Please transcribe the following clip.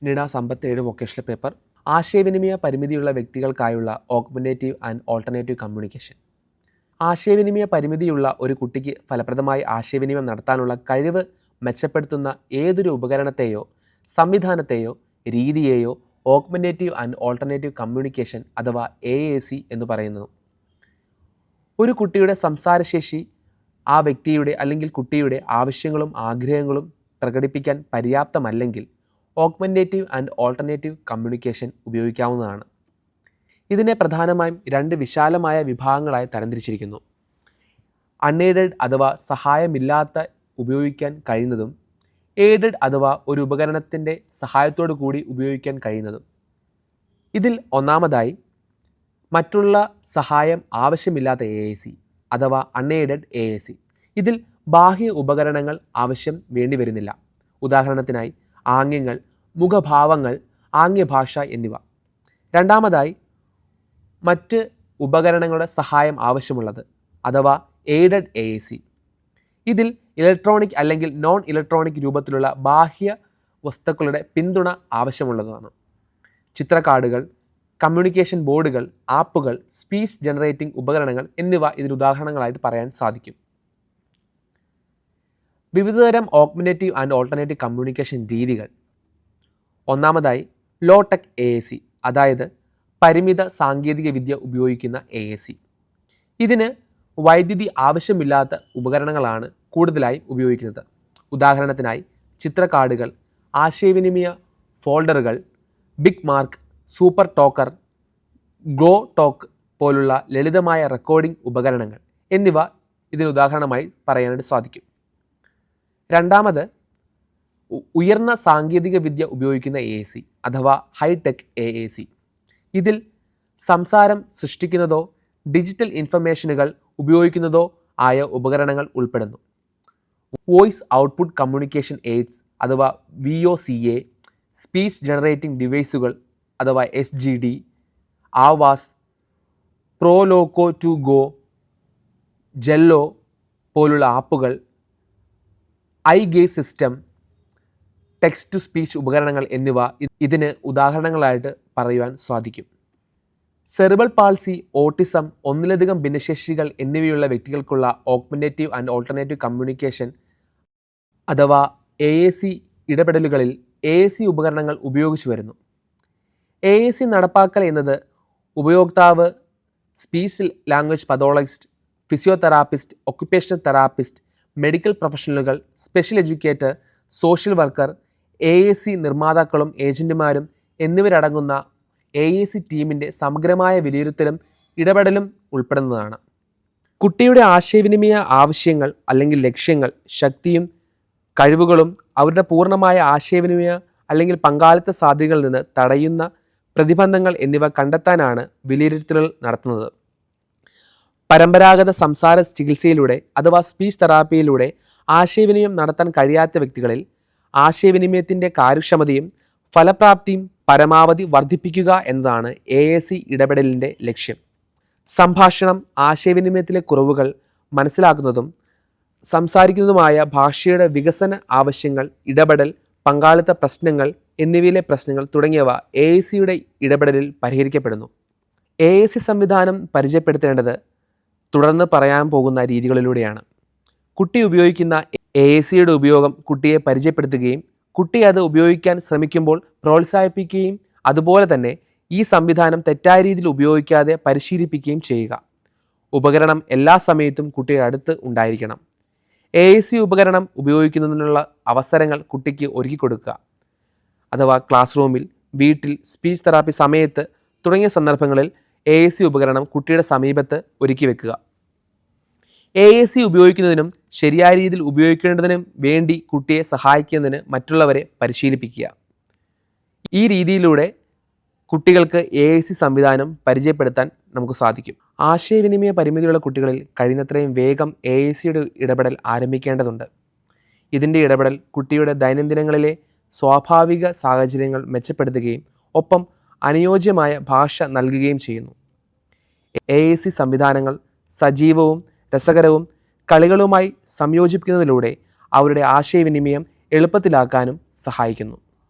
നിഡ സമ്പത്ത് 7 vocational paper ആശയവിനിമയ പരിമിതിയുള്ള വ്യക്തികൾക്കായുള്ള augmentative and alternative communication. ആശയവിനിമയ പരിമിതിയുള്ള ഒരു കുട്ടിക്ക് ഫലപ്രദമായി ആശയവിനിമയം നടത്താനുള്ള കഴിവ് മെച്ചപ്പെടുത്തുന്ന ഏതൊരു ഉപകരണത്തെയോ സംവിധാനത്തെയോ രീതിയെയോ ഓഗ്മെന്റേറ്റീവ് ആൻഡ് ഓൾട്ടർനേറ്റീവ് കമ്മ്യൂണിക്കേഷൻ അഥവാ AAC എന്ന് പറയുന്നു. ഒരു കുട്ടിയുടെ സംസാരശേഷി ആ വ്യക്തിയുടെ അല്ലെങ്കിൽ കുട്ടിയുടെ ആവശ്യങ്ങളും ആഗ്രഹങ്ങളും പ്രകടിപ്പിക്കാൻ പര്യാപ്തമല്ലെങ്കിൽ ഓഗ്മെന്റേറ്റീവ് ആൻഡ് ഓൾട്ടർനേറ്റീവ് കമ്മ്യൂണിക്കേഷൻ ഉപയോഗിക്കാവുന്നതാണ്. ഇതിനെ പ്രധാനമായും 2 വിശാലമായ വിഭാഗങ്ങളായി തരംതിരിച്ചിരിക്കുന്നു. അൺഎയ്ഡഡ് അഥവാ സഹായമില്ലാത്ത ഉപയോഗിക്കാൻ കഴിയുന്നതും എയ്ഡഡ് അഥവാ ഒരു ഉപകരണത്തിൻ്റെ സഹായത്തോടു കൂടി ഉപയോഗിക്കാൻ കഴിയുന്നതും. ഇതിൽ ഒന്നാമതായി മറ്റുള്ള സഹായം ആവശ്യമില്ലാത്ത AAC അഥവാ അൺഎയ്ഡഡ് AAC. ഇതിൽ ബാഹ്യ ഉപകരണങ്ങൾ ആവശ്യം വേണ്ടിവരുന്നില്ല. ഉദാഹരണത്തിനായി ആംഗ്യങ്ങൾ, മുഖഭാവങ്ങൾ, ആംഗ്യഭാഷ എന്നിവ. രണ്ടാമതായി മറ്റ് ഉപകരണങ്ങളുടെ സഹായം ആവശ്യമുള്ളത് അഥവാ എയ്ഡഡ് AAC. ഇതിൽ ഇലക്ട്രോണിക് അല്ലെങ്കിൽ നോൺ ഇലക്ട്രോണിക് രൂപത്തിലുള്ള ബാഹ്യ വസ്തുക്കളുടെ പിന്തുണ ആവശ്യമുള്ളതാണ്. ചിത്രകാർഡുകൾ, കമ്മ്യൂണിക്കേഷൻ ബോർഡുകൾ, ആപ്പുകൾ, സ്പീച്ച് ജനറേറ്റിംഗ് ഉപകരണങ്ങൾ എന്നിവ ഇതിന് ഉദാഹരണങ്ങളായിട്ട് പറയാൻ സാധിക്കും. വിവിധതരം ഓഗ്മെന്റേറ്റീവ് ആൻഡ് ഓൾട്ടർനേറ്റീവ് കമ്മ്യൂണിക്കേഷൻ രീതികൾ. ഒന്നാമതായി ലോ ടെക് AAC, അതായത് പരിമിത സാങ്കേതിക വിദ്യ ഉപയോഗിക്കുന്ന AAC. ഇതിന് വൈദ്യുതി ആവശ്യമില്ലാത്ത ഉപകരണങ്ങളാണ് കൂടുതലായി ഉപയോഗിക്കുന്നത്. ഉദാഹരണത്തിനായി ചിത്രകാർഡുകൾ, ആശയവിനിമയ ഫോൾഡറുകൾ, big mark, super talker, glow talk പോലുള്ള ലളിതമായ റെക്കോർഡിംഗ് ഉപകരണങ്ങൾ എന്നിവ ഇതിന് ഉദാഹരണമായി പറയാനായിട്ട് സാധിക്കും. രണ്ടാമത് ഉയർന്ന സാങ്കേതിക വിദ്യ ഉപയോഗിക്കുന്ന AAC അഥവാ ഹൈടെക് AAC. ഇതിൽ സംസാരം സൃഷ്ടിക്കുന്നതോ ഡിജിറ്റൽ ഇൻഫർമേഷനുകൾ ഉപയോഗിക്കുന്നതോ ആയ ഉപകരണങ്ങൾ ഉൾപ്പെടുന്നു. വോയിസ് ഔട്ട്പുട്ട് കമ്മ്യൂണിക്കേഷൻ എയ്ഡ്സ് അഥവാ VOCA, സ്പീച്ച് ജനറേറ്റിംഗ് ഡിവൈസുകൾ അഥവാ SGD, Avaz, Proloquo to go, Jellow പോലുള്ള ആപ്പുകൾ, iGaze system, text to speech ഉപകരണങ്ങൾ എന്നിവ ഇതിന് ഉദാഹരണങ്ങളായിട്ട് പറയുവാൻ സാധിക്കും. സെറിബ്രൽ പാൾസി, ഓട്ടിസം, ഒന്നിലധികം ഭിന്നശേഷികൾ എന്നിവയുള്ള വ്യക്തികൾക്കുള്ള ഓഗ്മെന്റേറ്റീവ് ആൻഡ് ഓൾട്ടർനേറ്റീവ് കമ്മ്യൂണിക്കേഷൻ അഥവാ AAC ഇടപെടലുകളിൽ AAC ഉപകരണങ്ങൾ ഉപയോഗിച്ചു വരുന്നു. AAC നടപ്പാക്കൽ എന്നത് ഉപയോക്താവ് speech language pathologist, physiotherapist, occupational therapist, medical പ്രൊഫഷണലുകൾ, special educator, social worker, AAC നിർമ്മാതാക്കളും ഏജന്റുമാരും എന്നിവരടങ്ങുന്ന AAC ടീമിൻ്റെ സമഗ്രമായ വിലയിരുത്തലും ഇടപെടലും ഉൾപ്പെടുന്നതാണ്. കുട്ടിയുടെ ആശയവിനിമയ ആവശ്യങ്ങൾ അല്ലെങ്കിൽ ലക്ഷ്യങ്ങൾ, ശക്തിയും കഴിവുകളും അവരുടെ പൂർണ്ണമായ ആശയവിനിമയ അല്ലെങ്കിൽ പങ്കാളിത്ത സാധ്യതകളിൽ നിന്ന് തടയുന്ന പ്രതിബന്ധങ്ങൾ എന്നിവ കണ്ടെത്താനാണ് വിലയിരുത്തലുകൾ നടത്തുന്നത്. പരമ്പരാഗത സംസാര ചികിത്സയിലൂടെ അഥവാ സ്പീച്ച് തെറാപ്പിയിലൂടെ ആശയവിനിമയം നടത്താൻ കഴിയാത്ത വ്യക്തികളിൽ ആശയവിനിമയത്തിൻ്റെ കാര്യക്ഷമതയും ഫലപ്രാപ്തിയും പരമാവധി വർദ്ധിപ്പിക്കുക എന്നതാണ് AAC ഇടപെടലിൻ്റെ ലക്ഷ്യം. സംഭാഷണം, ആശയവിനിമയത്തിലെ കുറവുകൾ മനസ്സിലാക്കുന്നതും സംസാരിക്കുന്നതുമായ ഭാഷയുടെ വികസന ആവശ്യങ്ങൾ, ഇടപെടൽ, പങ്കാളിത്ത പ്രശ്നങ്ങൾ എന്നിവയിലെ പ്രശ്നങ്ങൾ തുടങ്ങിയവ AACയുടെ ഇടപെടലിൽ പരിഹരിക്കപ്പെടുന്നു. AAC സംവിധാനം പരിചയപ്പെടുത്തേണ്ടത് തുടർന്ന് പറയാൻ പോകുന്ന രീതികളിലൂടെയാണ്. കുട്ടി ഉപയോഗിക്കുന്ന AACയുടെ ഉപയോഗം കുട്ടിയെ പരിചയപ്പെടുത്തുകയും കുട്ടി അത് ഉപയോഗിക്കാൻ ശ്രമിക്കുമ്പോൾ പ്രോത്സാഹിപ്പിക്കുകയും അതുപോലെ തന്നെ ഈ സംവിധാനം തെറ്റായ രീതിയിൽ ഉപയോഗിക്കാതെ പരിശീലിപ്പിക്കുകയും ചെയ്യുക. ഉപകരണം എല്ലാ സമയത്തും കുട്ടിയുടെ അടുത്ത് ഉണ്ടായിരിക്കണം. AAC ഉപകരണം ഉപയോഗിക്കുന്നതിനുള്ള അവസരങ്ങൾ കുട്ടിക്ക് ഒരുക്കി കൊടുക്കുക. അഥവാ ക്ലാസ് റൂമിൽ, വീട്ടിൽ, സ്പീച്ച് തെറാപ്പി സമയത്ത് തുടങ്ങിയ സന്ദർഭങ്ങളിൽ AAC ഉപകരണം കുട്ടിയുടെ സമീപത്ത് ഒരുക്കി വെക്കുക. AAC ഉപയോഗിക്കുന്നതിനും ശരിയായ രീതിയിൽ ഉപയോഗിക്കേണ്ടതിനും വേണ്ടി കുട്ടിയെ സഹായിക്കുന്നതിന് മറ്റുള്ളവരെ പരിശീലിപ്പിക്കുക. ഈ രീതിയിലൂടെ കുട്ടികൾക്ക് AAC സംവിധാനം പരിചയപ്പെടുത്താൻ നമുക്ക് സാധിക്കും. ആശയവിനിമയ പരിമിതിയുള്ള കുട്ടികളിൽ കഴിയുന്നത്രയും വേഗം AACയുടെ ഇടപെടൽ ആരംഭിക്കേണ്ടതുണ്ട്. ഇതിൻ്റെ ഇടപെടൽ കുട്ടിയുടെ ദൈനംദിനങ്ങളിലെ സ്വാഭാവിക സാഹചര്യങ്ങൾ മെച്ചപ്പെടുത്തുകയും ഒപ്പം അനുയോജ്യമായ ഭാഷ നൽകുകയും ചെയ്യുന്നു. AAC സംവിധാനങ്ങൾ സജീവവും രസകരവും കളികളുമായി സംയോജിപ്പിക്കുന്നതിലൂടെ അവരുടെ ആശയവിനിമയം എളുപ്പത്തിലാക്കാനും സഹായിക്കുന്നു.